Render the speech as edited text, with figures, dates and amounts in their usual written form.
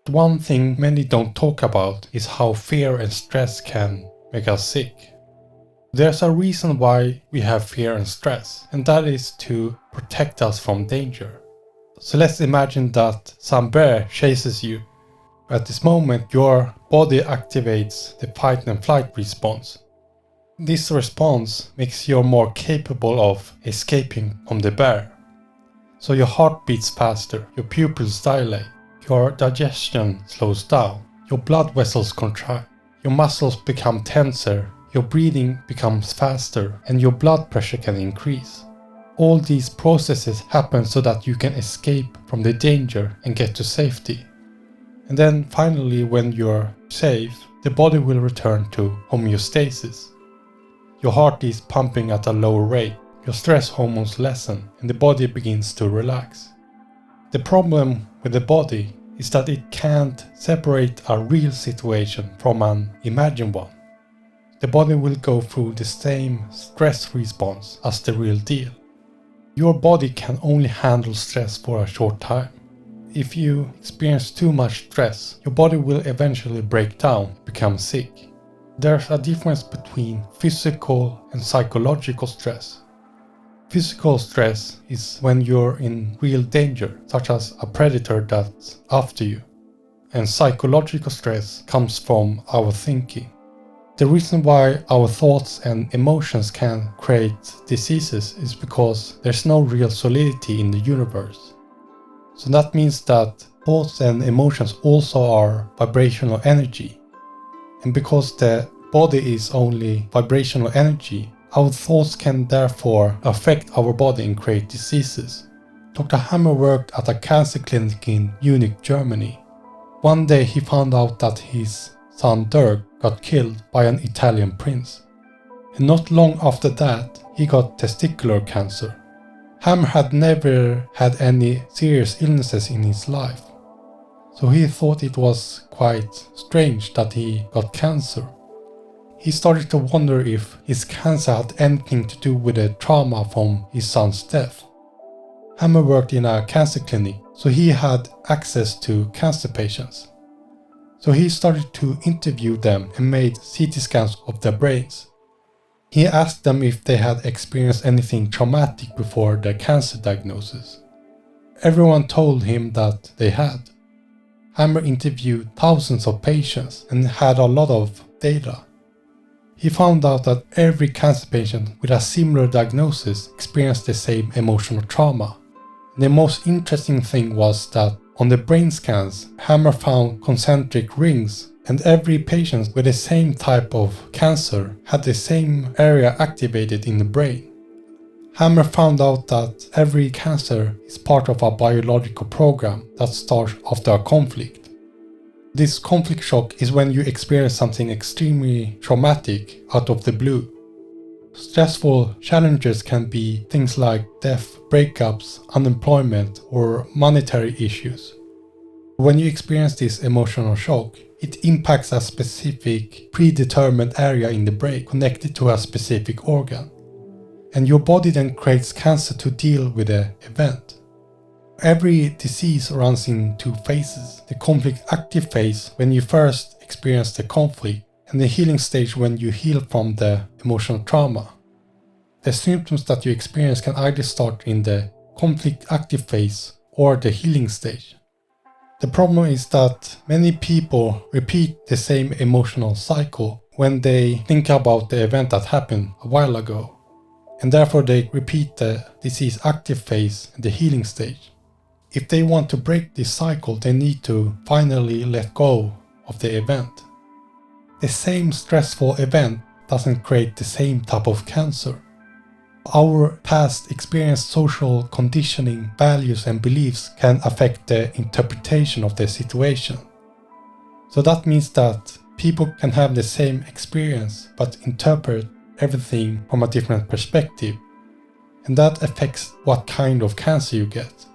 The one thing many don't talk about is how fear and stress can make us sick. There's a reason why we have fear and stress, and that is to protect us from danger. So let's imagine that some bear chases you. At this moment, your body activates the fight and flight response. This response makes you more capable of escaping from the bear. So your heart beats faster, your pupils dilate, your digestion slows down, your blood vessels contract, your muscles become tenser, your breathing becomes faster, and your blood pressure can increase. All these processes happen so that you can escape from the danger and get to safety. And then finally, when you're safe, the body will return to homeostasis. Your heart is pumping at a lower rate, your stress hormones lessen, and the body begins to relax. The problem with the body is that it can't separate a real situation from an imagined one. The body will go through the same stress response as the real deal. Your body can only handle stress for a short time. If you experience too much stress, your body will eventually break down, become sick. There's a difference between physical and psychological stress. Physical stress is when you're in real danger, such as a predator that's after you. And psychological stress comes from our thinking. The reason why our thoughts and emotions can create diseases is because there's no real solidity in the universe. So that means that thoughts and emotions also are vibrational energy. And because the body is only vibrational energy, our thoughts can therefore affect our body and create diseases. Dr. Hammer worked at a cancer clinic in Munich, Germany. One day he found out that his son Dirk got killed by an Italian prince. And not long after that, he got testicular cancer. Hammer had never had any serious illnesses in his life. So he thought it was quite strange that he got cancer. He started to wonder if his cancer had anything to do with the trauma from his son's death. Hammer worked in a cancer clinic, so he had access to cancer patients. So he started to interview them and made CT scans of their brains. He asked them if they had experienced anything traumatic before their cancer diagnosis. Everyone told him that they had. Hammer interviewed thousands of patients and had a lot of data. He found out that every cancer patient with a similar diagnosis experienced the same emotional trauma. The most interesting thing was that on the brain scans, Hammer found concentric rings, and every patient with the same type of cancer had the same area activated in the brain. Hammer found out that every cancer is part of a biological program that starts after a conflict. This conflict shock is when you experience something extremely traumatic out of the blue. Stressful challenges can be things like death, breakups, unemployment, or monetary issues. When you experience this emotional shock, it impacts a specific predetermined area in the brain connected to a specific organ. And your body then creates cancer to deal with the event. Every disease runs in two phases: the conflict active phase when you first experience the conflict, and the healing stage when you heal from the emotional trauma. The symptoms that you experience can either start in the conflict active phase or the healing stage. The problem is that many people repeat the same emotional cycle when they think about the event that happened a while ago, and therefore they repeat the disease active phase and the healing stage. If they want to break this cycle, they need to finally let go of the event. The same stressful event doesn't create the same type of cancer. Our past experience, social conditioning, values and beliefs can affect the interpretation of the situation. So that means that people can have the same experience but interpret everything from a different perspective. And that affects what kind of cancer you get.